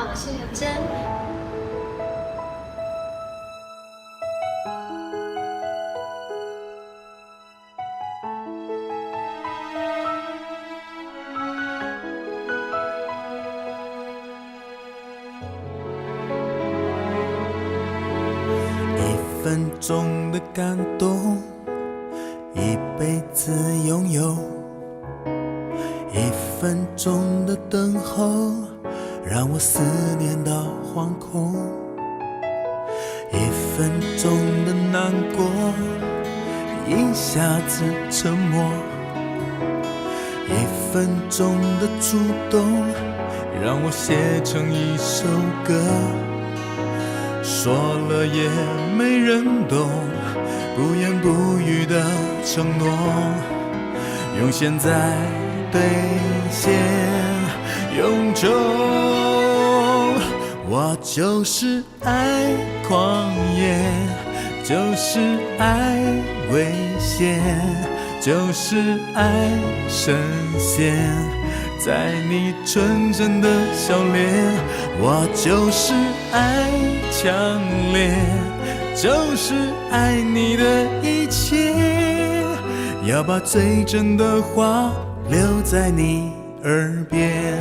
好，我是刘真。1分钟的感动，1辈子拥有；1分钟的等候，让我思念到惶恐；1分钟的难过，一下子沉默；1分钟的触动，让我写成一首歌。说了也没人懂，不言不语的承诺，用现在兑现永久。我就是爱狂野，就是爱危险，就是爱深陷在你纯真的笑脸。我就是爱强烈，就是爱你的一切，要把最真的话留在你耳边。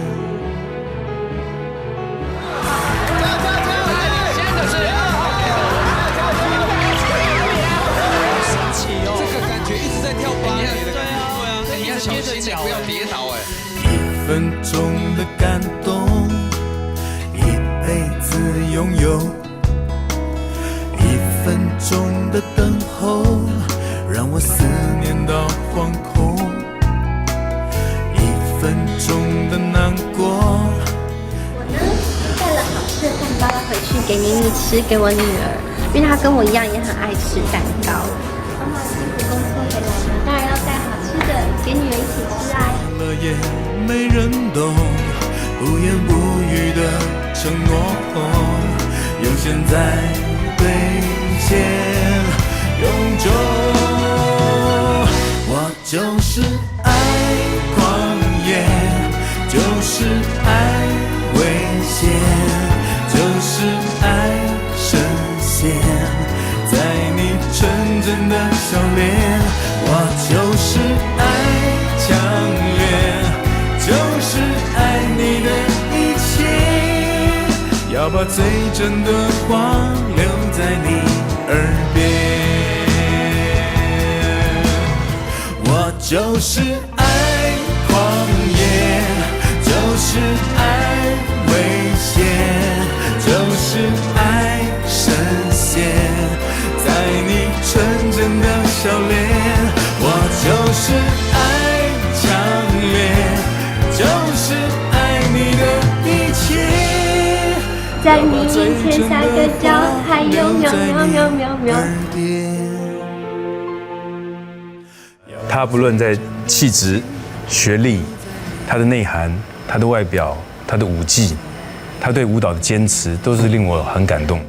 这个感觉一直在跳芭蕾的感觉。对啊，你要小心，你不要跌倒哎。1分钟的感动，1辈子拥有；1分钟的等候，让我思念到惶恐；1分钟的难过。我呢，带了好吃的蛋糕要回去给妮妮吃，给我女儿，因为她跟我一样也很爱吃蛋糕。妈妈辛苦工作回来了，当然要带好吃的给女儿一起吃啊。了也没人懂，不言不语的承诺，用现在兑现永久。我就是爱狂野，就是爱危险，就是爱深陷在你纯真的笑脸。我就是爱强烈，就是爱你的一切，要把最真的话留在你耳边。我就是爱狂野，就是爱危险，就是爱深陷在你纯真的笑脸。我就是爱强烈，就是爱你的一切，在你面前撒个娇，还有喵喵喵喵喵。他不论在气质、学历、他的内涵、他的外表、他的舞技、他对舞蹈的坚持，都是令我很感动。